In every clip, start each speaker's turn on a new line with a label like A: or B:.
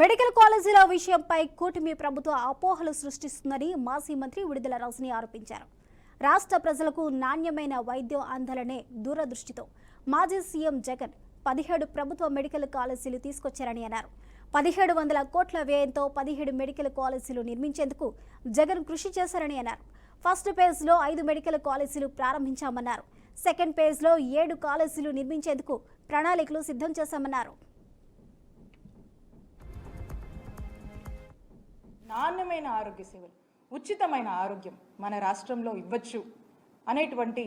A: Medical కాలేజీల విషయంపై కూటమి ప్రభుత్వ అపోహలు సృష్టిస్తుందని మాజీ మంత్రి విడుదల రజని ఆరోపించారు. రాష్ట్ర ప్రజలకు నాణ్యమైన వైద్యం అందాలనే దూరదృష్టితో మాజీ సీఎం జగన్ 17 ప్రభుత్వ మెడికల్ కాలేజీలు తీసుకొచ్చారని అన్నారు. 1700 కోట్ల వ్యయంతో 17 మెడికల్ కాలేజీలు నిర్మించేందుకు జగన్ కృషి చేశారని అన్నారు. ఫస్ట్ ఫేజ్లో 5 మెడికల్ కాలేజీలు ప్రారంభించామన్నారు. సెకండ్ ఫేజ్లో 7 కాలేజీలు నిర్మించేందుకు ప్రణాళికలు సిద్ధం చేశామన్నారు.
B: నాణ్యమైన ఆరోగ్య సేవలు, ఉచితమైన ఆరోగ్యం మన రాష్ట్రంలో ఇవ్వచ్చు అనేటువంటి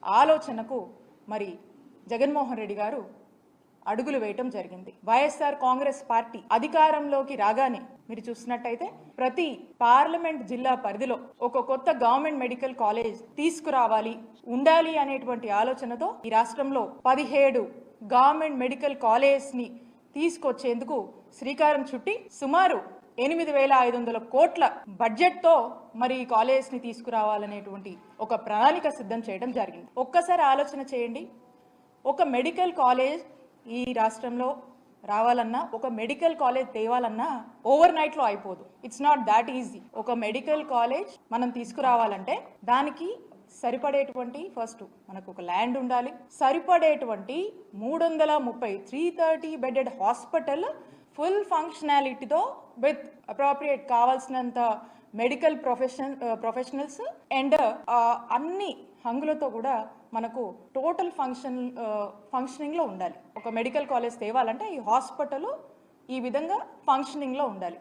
B: ఆలోచనకు మరి జగన్మోహన్ రెడ్డి గారు అడుగులు వేయటం జరిగింది. వైఎస్ఆర్ కాంగ్రెస్ పార్టీ అధికారంలోకి రాగానే మీరు చూసినట్టయితే ప్రతి పార్లమెంట్ జిల్లా పరిధిలో ఒక కొత్త గవర్నమెంట్ మెడికల్ కాలేజ్ తీసుకురావాలి ఉండాలి అనేటువంటి ఆలోచనతో ఈ రాష్ట్రంలో 17 గవర్నమెంట్ మెడికల్ కాలేజ్ ని తీసుకొచ్చేందుకు శ్రీకారం చుట్టి సుమారు 8,500 కోట్ల బడ్జెట్ తో మరి ఈ కాలేజ్ ని తీసుకురావాలనేటువంటి ఒక ప్రణాళిక సిద్ధం చేయడం జరిగింది. ఒక్కసారి ఆలోచన చేయండి, ఒక మెడికల్ కాలేజ్ ఈ రాష్ట్రంలో రావాలన్నా, ఒక మెడికల్ కాలేజ్ తేవాలన్నా ఓవర్ నైట్ లో అయిపోదు. It's not that easy. ఒక మెడికల్ కాలేజ్ మనం తీసుకురావాలంటే దానికి సరిపడేటువంటి ఫస్ట్ మనకు ఒక ల్యాండ్ ఉండాలి, సరిపడేటువంటి 330 బెడెడ్ హాస్పిటల్ ఫుల్ ఫంక్షనాలిటీతో విత్ అప్రోప్రియేట్ కావాల్సినంత మెడికల్ ప్రొఫెషనల్స్ అండ్ అన్ని హంగులతో కూడా మనకు టోటల్ ఫంక్షనింగ్ లో ఉండాలి. ఒక మెడికల్ కాలేజ్ తేవాలంటే ఈ హాస్పిటల్ ఈ విధంగా ఫంక్షనింగ్ లో ఉండాలి.